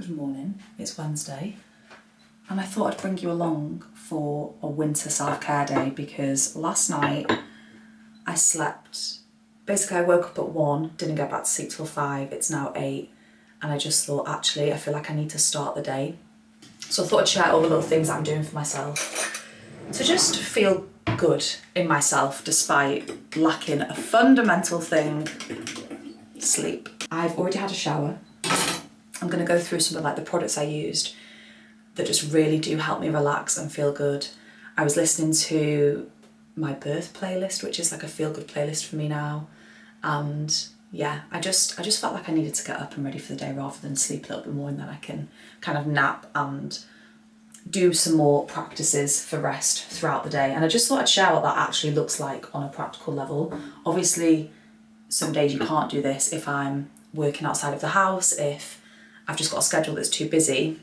Good morning, it's Wednesday, and I thought I'd bring you along for a winter self-care day because last night I slept, basically I woke up at 1, didn't get back to sleep till 5, it's now 8, and I just thought actually I feel like I need to start the day. So I thought I'd share all the little things I'm doing for myself to just feel good in myself despite lacking a fundamental thing, sleep. I've already had a shower. I'm going to go through some of like the products I used that just really do help me relax and feel good. I was listening to my birth playlist, which is like a feel-good playlist for me now. And yeah, I just felt like I needed to get up and ready for the day rather than sleep a little bit more, and then I can kind of nap and do some more practices for rest throughout the day. And I just thought I'd share what that actually looks like on a practical level. Obviously, some days you can't do this if I'm working outside of the house, if I've just got a schedule that's too busy.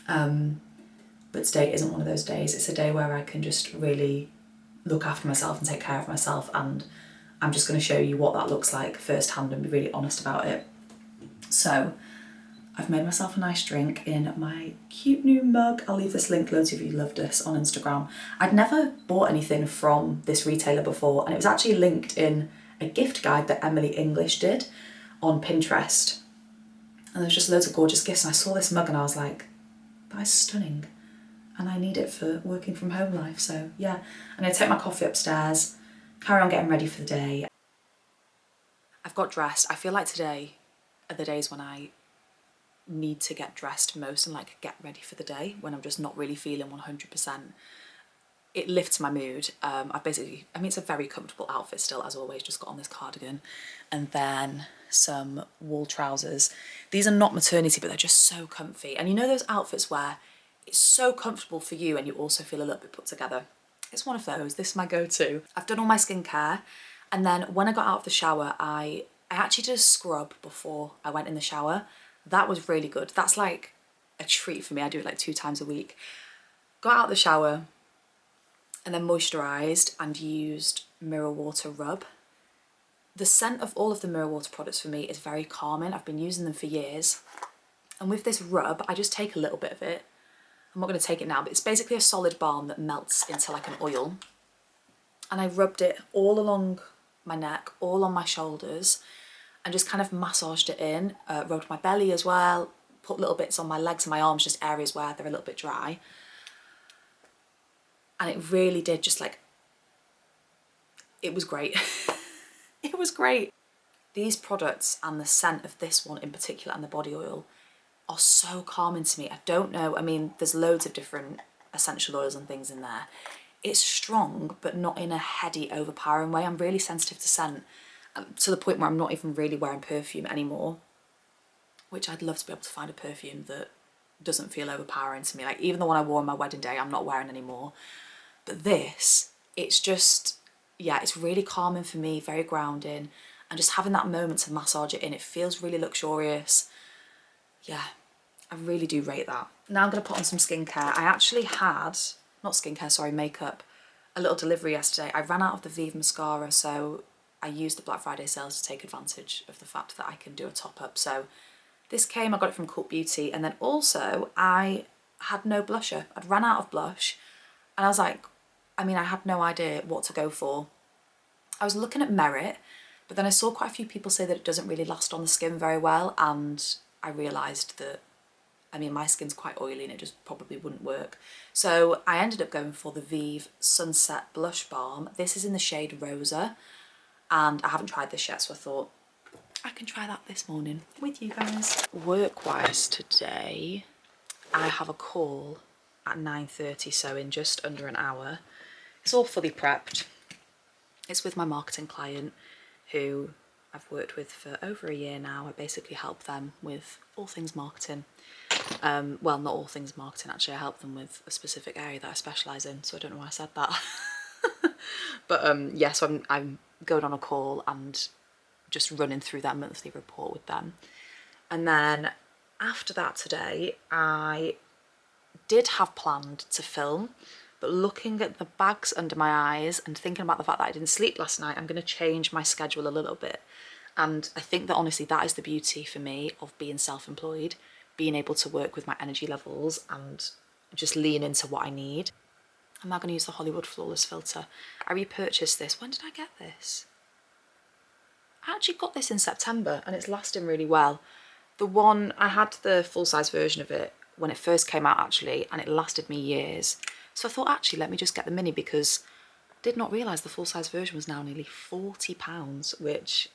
But today isn't one of those days. It's a day where I can just really look after myself and take care of myself, and I'm just going to show you what that looks like firsthand and be really honest about it. So I've made myself a nice drink in my cute new mug. I'll leave this link, loads of you loved this, on Instagram. I'd never bought anything from this retailer before, and it was actually linked in a gift guide that Emily English did on Pinterest. And there's just loads of gorgeous gifts, and I saw this mug and I was like, that is stunning. And I need it for working from home life. So yeah, I'm gonna take my coffee upstairs, carry on getting ready for the day. I've got dressed. I feel like today are the days when I need to get dressed most and like get ready for the day, when I'm just not really feeling 100%. It lifts my mood. It's a very comfortable outfit still, as always. Just got on this cardigan and then some wool trousers. These are not maternity, but they're just so comfy. And you know those outfits where it's so comfortable for you and you also feel a little bit put together? It's one of those. This is my go-to. I've done all my skincare, and then when I got out of the shower, I actually did a scrub before I went in the shower. That was really good. That's like a treat for me. I do it like 2 times a week. Got out of the shower and then moisturised and used Mirror Water Rub. The scent of all of the Mirror Water products for me is very calming. I've been using them for years. And with this rub, I just take a little bit of it. I'm not going to take it now, but it's basically a solid balm that melts into like an oil. And I rubbed it all along my neck, all on my shoulders, and just kind of massaged it in. Rubbed my belly as well, put little bits on my legs and my arms, just areas where they're a little bit dry. And it really did just like, it was great. It was great. These products and the scent of this one in particular and the body oil are so calming to me. I don't know, I mean, there's loads of different essential oils and things in there. It's strong, but not in a heady, overpowering way. I'm really sensitive to scent, to the point where I'm not even really wearing perfume anymore, which I'd love to be able to find a perfume that doesn't feel overpowering to me. Like even the one I wore on my wedding day, I'm not wearing anymore. But this, it's just, yeah, it's really calming for me, very grounding, and just having that moment to massage it in, it feels really luxurious. Yeah, I really do rate that. Now I'm going to put on some skincare. I actually had, not skincare, sorry, makeup, a little delivery yesterday. I ran out of the Vive mascara, so I used the Black Friday sales to take advantage of the fact that I can do a top up. So this came, I got it from Cult Beauty, and then also I had no blusher. I'd ran out of blush, and I was like, I had no idea what to go for. I was looking at Merit, but then I saw quite a few people say that it doesn't really last on the skin very well, and I realised that, my skin's quite oily and it just probably wouldn't work. So I ended up going for the Vive Sunset Blush Balm. This is in the shade Rosa, and I haven't tried this yet, so I thought I can try that this morning with you guys. Work-wise today, I have a call at 9:30, so in just under an hour. It's all fully prepped. It's with my marketing client who I've worked with for over a year now. I basically help them with all things marketing. Well, not all things marketing, actually. I help them with a specific area that I specialise in, so I don't know why I said that. But yeah, so I'm going on a call and just running through their monthly report with them. And then after that today, I did have planned to film, but looking at the bags under my eyes and thinking about the fact that I didn't sleep last night, I'm going to change my schedule a little bit. And I think that honestly, that is the beauty for me of being self-employed. being able to work with my energy levels and just lean into what I need. I'm now going to use the Hollywood Flawless filter. I repurchased this. When did I get this? I actually got this in September and it's lasting really well. The one, I had the full-size version of it when it first came out actually, and it lasted me years. So I thought, actually, let me just get the mini, because I did not realise the full-size version was now nearly £40, which,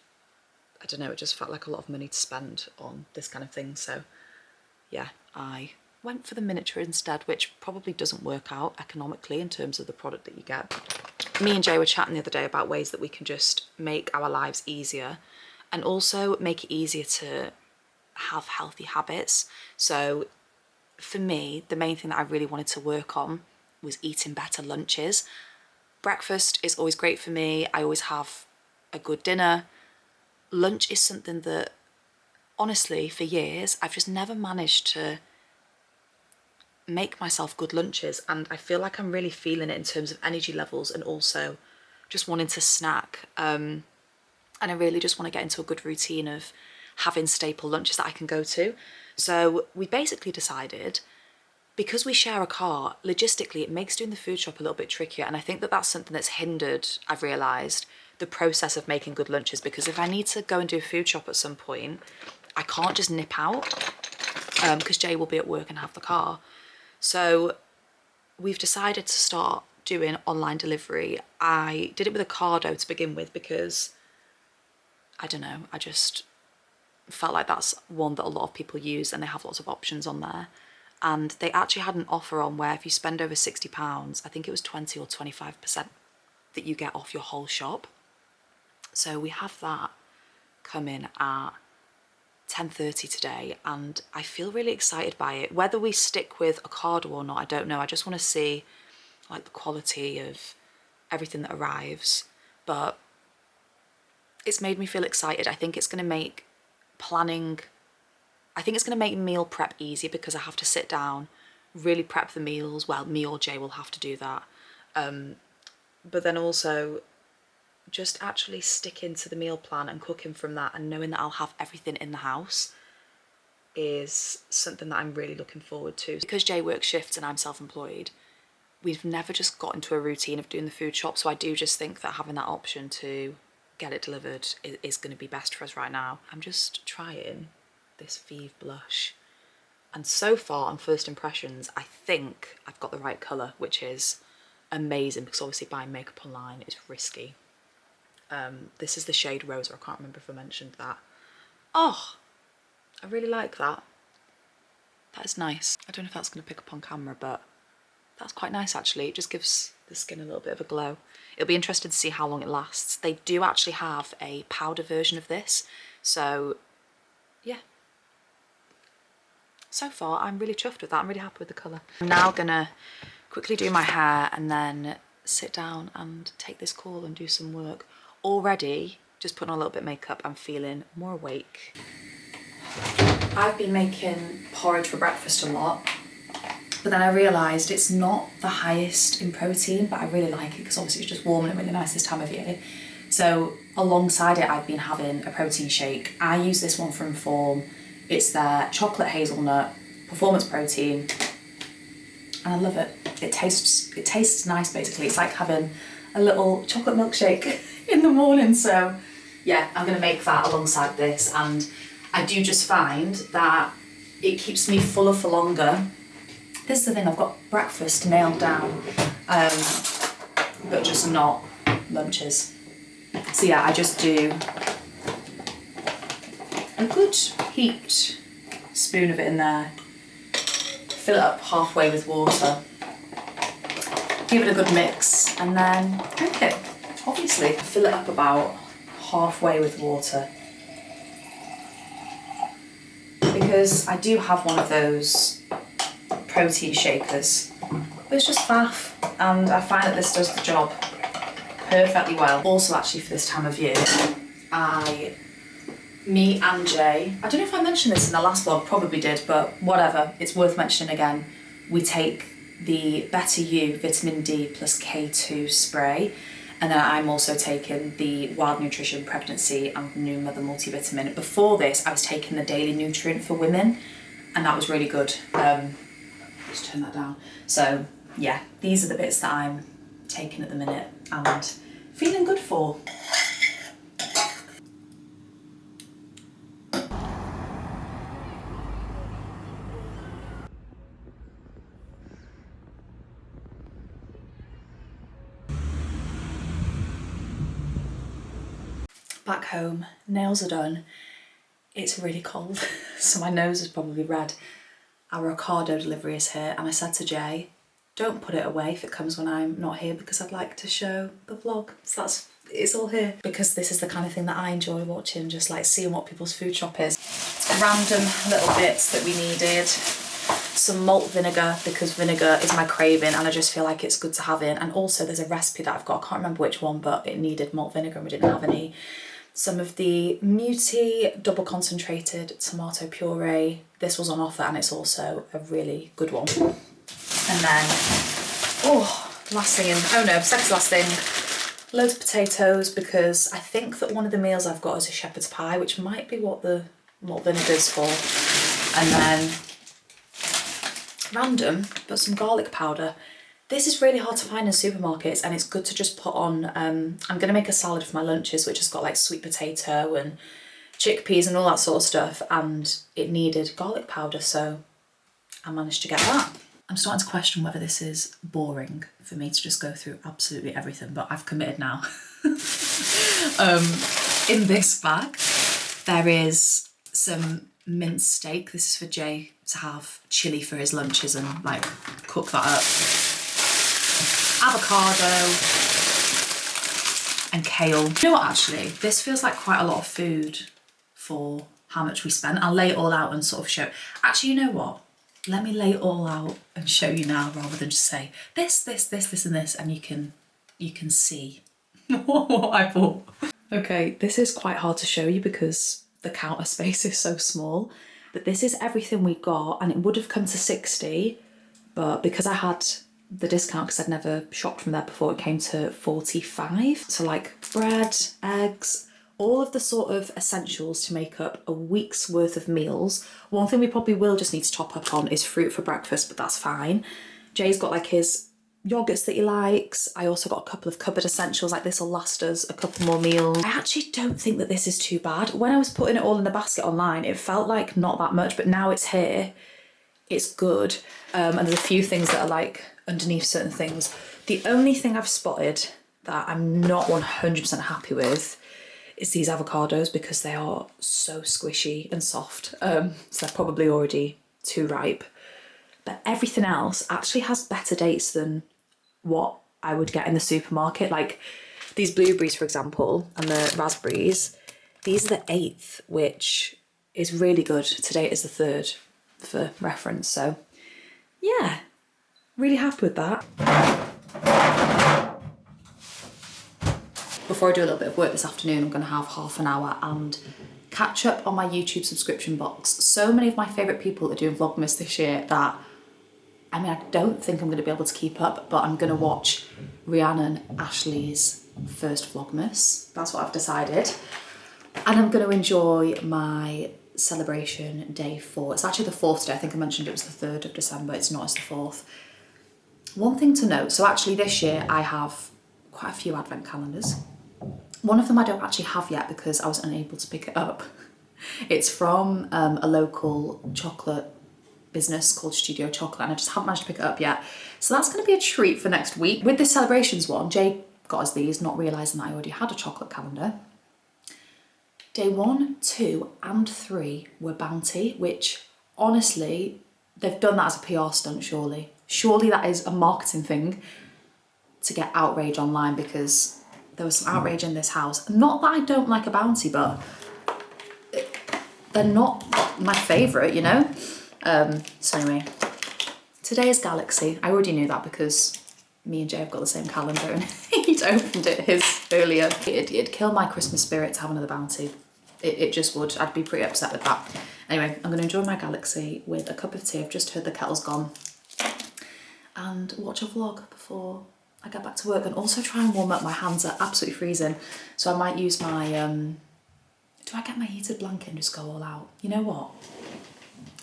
I don't know, it just felt like a lot of money to spend on this kind of thing. So yeah, I went for the miniature instead, which probably doesn't work out economically in terms of the product that you get. Me and Jay were chatting the other day about ways that we can just make our lives easier and also make it easier to have healthy habits. So for me, the main thing that I really wanted to work on was eating better lunches. Breakfast is always great for me. I always have a good dinner. Lunch is something that, honestly, for years, I've just never managed to make myself good lunches, and I feel like I'm really feeling it in terms of energy levels and also just wanting to snack. And I really just want to get into a good routine of having staple lunches that I can go to. So we basically decided, because we share a car, logistically it makes doing the food shop a little bit trickier, and I think that that's something that's hindered, I've realised, the process of making good lunches, because if I need to go and do a food shop at some point, I can't just nip out because Jay will be at work and have the car. So we've decided to start doing online delivery. I did it with ocado to begin with because, I don't know, I just felt like that's one that a lot of people use and they have lots of options on there. And they actually had an offer on where if you spend over £60, I think it was 20 or 25% that you get off your whole shop. So we have that coming at 10:30 today, and I feel really excited by it. Whether we stick with ocado or not, I don't know. I just want to see like the quality of everything that arrives, but it's made me feel excited. I think it's going to make planning, I think it's going to make meal prep easier because I have to sit down, really prep the meals. Well, me or Jay will have to do that, but then also just actually sticking to the meal plan and cooking from that and knowing that I'll have everything in the house is something that I'm really looking forward to. Because Jay works shifts and I'm self-employed, we've never just got into a routine of doing the food shop, so I do just think that having that option to get it delivered is going to be best for us right now. I'm just trying this Vive blush, and so far on first impressions I think I've got the right colour, which is amazing because obviously buying makeup online is risky. This is the shade Rosa. I can't remember if I mentioned that. Oh, I really like that. That is nice. I don't know if that's going to pick up on camera, but that's quite nice actually. It just gives the skin a little bit of a glow. It'll be interesting to see how long it lasts. They do actually have a powder version of this, so yeah. So far, I'm really chuffed with that. I'm really happy with the colour. I'm now gonna quickly do my hair and then sit down and take this call and do some work. Already, just putting on a little bit of makeup, I'm feeling more awake. I've been making porridge for breakfast a lot, but then I realised it's not the highest in protein, but I really like it because obviously it's just warm and really nice this time of year. So alongside it, I've been having a protein shake. I use this one from Form. It's their chocolate hazelnut performance protein, and I love it. It tastes nice basically. It's like having a little chocolate milkshake in the morning. So yeah, I'm gonna make that alongside this, and I do just find that it keeps me fuller for longer. This is the thing, I've got breakfast nailed down, but just not lunches. So yeah, I just do a good heaped spoon of it in there, fill it up halfway with water, give it a good mix, and then drink it. Obviously, fill it up about halfway with water, because I do have one of those protein shakers, but it's just faff, and I find that this does the job perfectly well. Also, actually, for this time of year, me and Jay, I don't know if I mentioned this in the last vlog, probably did, but whatever, it's worth mentioning again. We take the Better You Vitamin D plus K2 spray, and then I'm also taking the Wild Nutrition Pregnancy and New Mother Multivitamin. Before this, I was taking the Daily Nutrient for Women, and that was really good. Just turn that down. So yeah, these are the bits that I'm taking at the minute and feeling good for. Back home, nails are done. It's really cold, so my nose is probably red. Our ocado delivery is here, and I said to Jay, don't put it away if it comes when I'm not here, because I'd like to show the vlog. So it's all here. Because this is the kind of thing that I enjoy watching, just like seeing what people's food shop is. Random little bits that we needed. Some malt vinegar, because vinegar is my craving and I just feel like it's good to have in. And also there's a recipe that I've got, I can't remember which one, but it needed malt vinegar and we didn't have any. Some of the Muti double concentrated tomato puree. This was on offer and it's also a really good one. And then, second last thing, loads of potatoes, because I think that one of the meals I've got is a shepherd's pie, which might be what the malt vinegar's for. And then, random, but some garlic powder. This is really hard to find in supermarkets and it's good to just put on. I'm going to make a salad for my lunches, which has got like sweet potato and chickpeas and all that sort of stuff, and it needed garlic powder, so I managed to get that. I'm starting to question whether this is boring for me to just go through absolutely everything, but I've committed now. In this bag, there is some minced steak. This is for Jay to have chili for his lunches and like cook that up. Avocado and kale. You know what, actually, this feels like quite a lot of food for how much we spent. I'll lay it all out and sort of show. Actually, you know what? Let me lay it all out and show you now rather than just say this, and this, and you can see what I bought. Okay, this is quite hard to show you because the counter space is so small, but this is everything we got, and it would have come to 60, but because I had the discount, because I'd never shopped from there before, it came to 45. So like bread, eggs, all of the sort of essentials to make up a week's worth of meals. One thing we probably will just need to top up on is fruit for breakfast, but that's fine. Jay's got like his yogurts that he likes. I also got a couple of cupboard essentials, like this will last us a couple more meals. I actually don't think that this is too bad. When I was putting it all in the basket online, it felt like not that much, but now it's here, it's good. And there's a few things that are like underneath certain things. The only thing I've spotted that I'm not 100% happy with is these avocados, because they are so squishy and soft. So they're probably already too ripe. But everything else actually has better dates than what I would get in the supermarket. Like these blueberries, for example, and the raspberries, these are the 8th, which is really good. Today is the 3rd for reference. So yeah, really happy with that. Before I do a little bit of work this afternoon, I'm going to have half an hour and catch up on my YouTube subscription box. So many of my favourite people are doing Vlogmas this year that, I mean, I don't think I'm going to be able to keep up, but I'm going to watch Rhiannon Ashley's first Vlogmas. That's what I've decided. And I'm going to enjoy my celebration day 4. It's actually the 4th today. I think I mentioned it was the 3rd of December. It's not, it's the 4th. One thing to note, so actually this year I have quite a few advent calendars. One of them I don't actually have yet because I was unable to pick it up. It's from a local chocolate business called Studio Chocolate, and I just haven't managed to pick it up yet. So that's going to be a treat for next week. With the celebrations one, Jay got us these, not realising that I already had a chocolate calendar. Day 1, 2 and 3 were Bounty, which honestly, they've done that as a PR stunt, surely. Surely that is a marketing thing to get outrage online, because there was some outrage in this house. Not that I don't like a Bounty, but they're not my favourite, you know? So anyway, today is Galaxy. I already knew that because me and Jay have got the same calendar and he'd opened his earlier. It'd kill my Christmas spirit to have another Bounty. It just would. I'd be pretty upset with that. Anyway, I'm going to enjoy my Galaxy with a cup of tea. I've just heard the kettle's gone. And watch a vlog before I get back to work, and also try and warm up. My hands are absolutely freezing, so I might use my do I get my heated blanket and just go all out? You know what,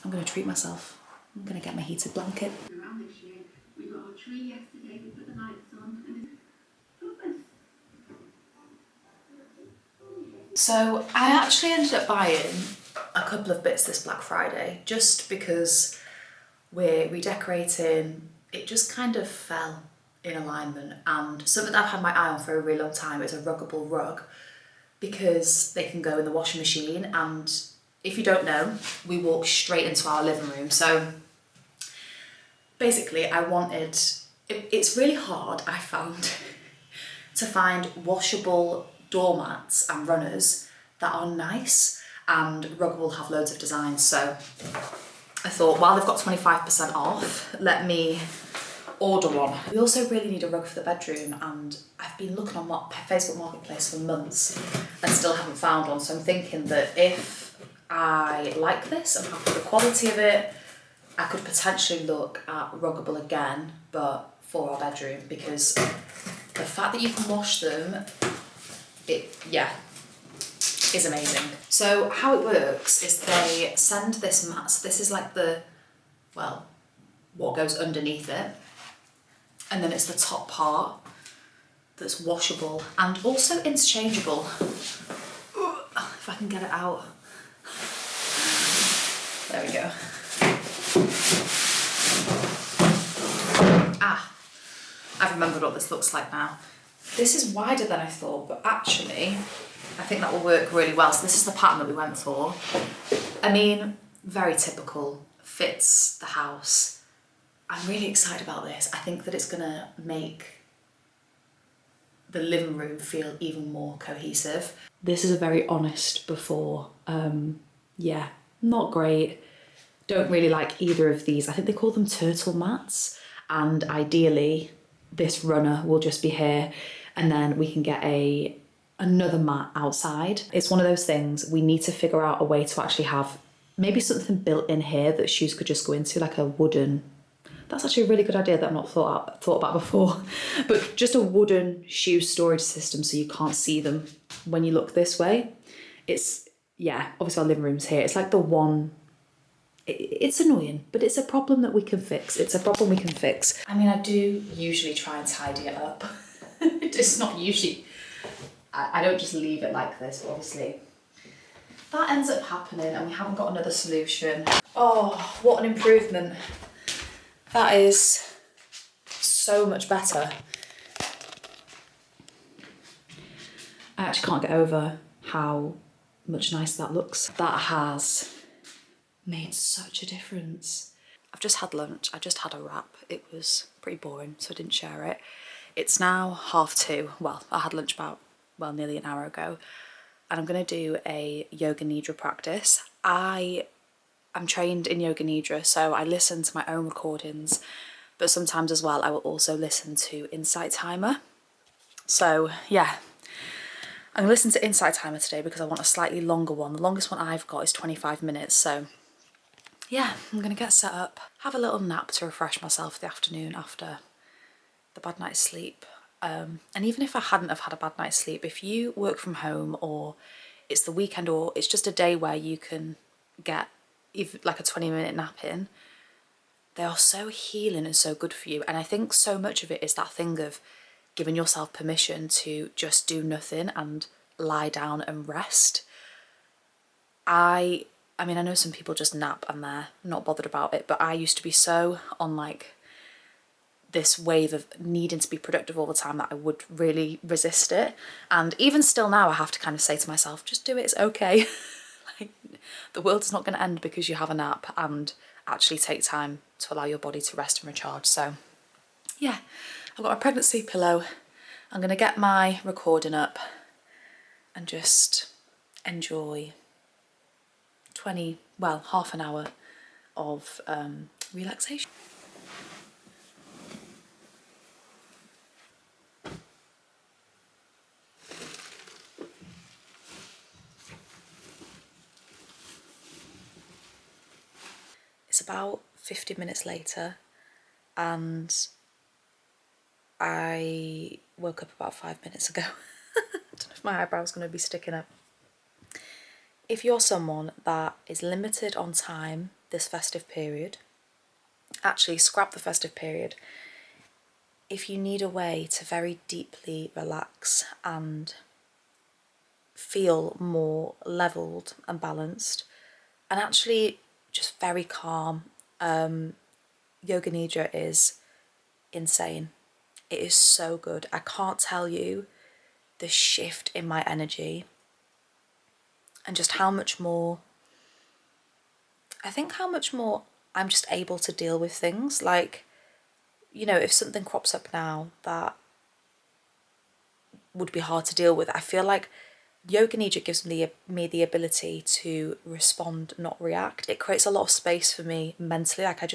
I'm going to treat myself. I'm going to get my heated blanket. Around this year, we got our tree yesterday, we put the lights on, and it's So I actually ended up buying a couple of bits this Black Friday just because we're redecorating. It just kind of fell in alignment, and something that I've had my eye on for a really long time is a ruggable rug, because they can go in the washing machine, and if you don't know, we walk straight into our living room. So basically I wanted, it's really hard, I found, to find washable doormats and runners that are nice, and Rug will have loads of designs. So I thought, while they've got 25% off, let me order one. We also really need a rug for the bedroom, and I've been looking on Facebook Marketplace for months and still haven't found one. So I'm thinking that if I like this, I'm happy with the quality of it, I could potentially look at Ruggable again, but for our bedroom, because the fact that you can wash them, is amazing. So how it works is they send this mat, so this is like what goes underneath it, and then it's the top part that's washable and also interchangeable. If I can get it out. There we go. I've remembered what this looks like now. This is wider than I thought, but actually I think that will work really well. So this is the pattern that we went for. I mean, very typical, fits the house. I'm really excited about this. I think that it's gonna make the living room feel even more cohesive. This is a very honest before. Yeah, not great. Don't really like either of these. I think they call them turtle mats, and ideally this runner will just be here, and then we can get another mat outside. It's one of those things, we need to figure out a way to actually have maybe something built in here that shoes could just go into, like a wooden, that's actually a really good idea that I've not thought about before, but just a wooden shoe storage system so you can't see them when you look this way. It's, yeah, obviously our living room's here. It's like the one, it's annoying, but it's a problem that we can fix. It's a problem we can fix. I mean, I do usually try and tidy it up. It's not usually, I don't just leave it like this, but obviously that ends up happening and we haven't got another solution. Oh, what an improvement. That is so much better. I actually can't get over how much nicer that looks. That has made such a difference. I've just had lunch, I just had a wrap. It was pretty boring, so I didn't share it. It's now 2:30. Well, I had lunch about, nearly an hour ago, and I'm gonna do a yoga Nidra practice. I'm trained in yoga Nidra, so I listen to my own recordings, but sometimes as well I will also listen to Insight Timer. So yeah, I'm gonna listen to Insight Timer today because I want a slightly longer one. The longest one I've got is 25 minutes, so yeah, I'm gonna get set up, have a little nap to refresh myself the afternoon after the bad night's sleep. And even if I hadn't have had a bad night's sleep, if you work from home or it's the weekend or it's just a day where you can get even like a 20-minute nap in, they are so healing and so good for you. And I think so much of it is that thing of giving yourself permission to just do nothing and lie down and rest. I mean, I know some people just nap and they're not bothered about it, but I used to be so on like this wave of needing to be productive all the time that I would really resist it. And even still now, I have to kind of say to myself, just do it, it's okay. Like, the world's not going to end because you have a nap, and actually take time to allow your body to rest and recharge. So yeah, I've got a pregnancy pillow. I'm going to get my recording up and just enjoy half an hour of relaxation. It's about 50 minutes later and I woke up about 5 minutes ago. I don't know if my eyebrow's going to be sticking up. If you're someone that is limited on time this festive period, actually scrap the festive period, if you need a way to very deeply relax and feel more levelled and balanced and actually just very calm, Yoga Nidra is insane. It is so good. I can't tell you the shift in my energy and just how much more I'm just able to deal with things. Like, you know, if something crops up now that would be hard to deal with, I feel like Yoga Nidra gives me the ability to respond, not react. It creates a lot of space for me mentally. Like, I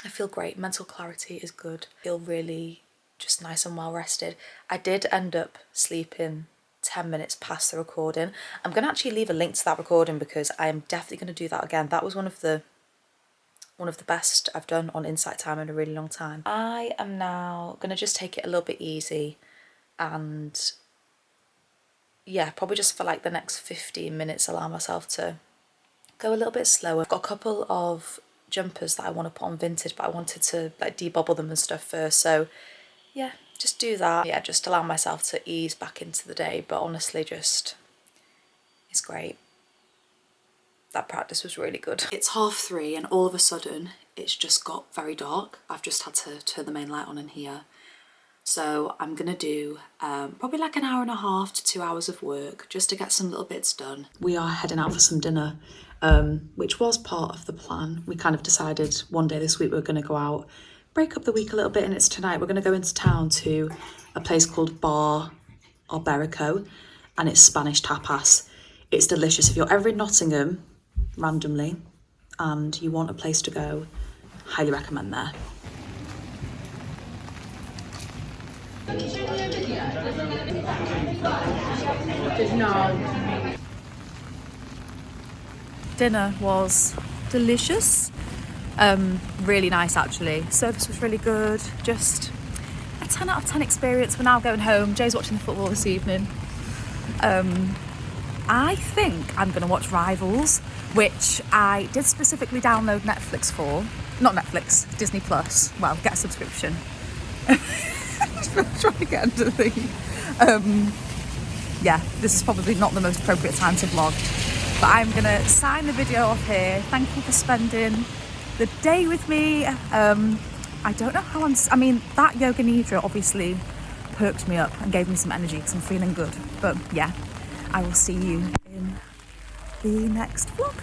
feel great. Mental clarity is good. I feel really just nice and well rested. I did end up sleeping 10 minutes past the recording. I'm going to actually leave a link to that recording because I am definitely going to do that again. That was one of the best I've done on Insight Time in a really long time. I am now going to just take it a little bit easy and probably just for like the next 15 minutes allow myself to go a little bit slower. I've got a couple of jumpers that I want to put on vintage, but I wanted to like debubble them and stuff first, so yeah, just do that. Just allow myself to ease back into the day, but honestly it's great. That practice was really good. It's 3:30 and all of a sudden it's just got very dark. I've just had to turn the main light on in here. So I'm gonna do probably like an hour and a half to 2 hours of work just to get some little bits done. We are heading out for some dinner, which was part of the plan. We kind of decided one day this week we were gonna go out, break up the week a little bit, and it's tonight. We're gonna go into town to a place called Bar Alberico, and it's Spanish tapas. It's delicious. If you're ever in Nottingham, randomly, and you want a place to go, highly recommend there. Dinner was delicious, really nice actually. Service was really good, just a 10 out of 10 experience. We're now going home. Jay's watching the football this evening. I think I'm going to watch Rivals, which I did specifically download Netflix for. Not Netflix, Disney Plus. Well, get a subscription. Trying to get into the thing. This is probably not the most appropriate time to vlog, but I'm going to sign the video off here. Thank you for spending the day with me. I don't know how that Yoga Nidra obviously perked me up and gave me some energy because I'm feeling good. But yeah, I will see you in the next vlog.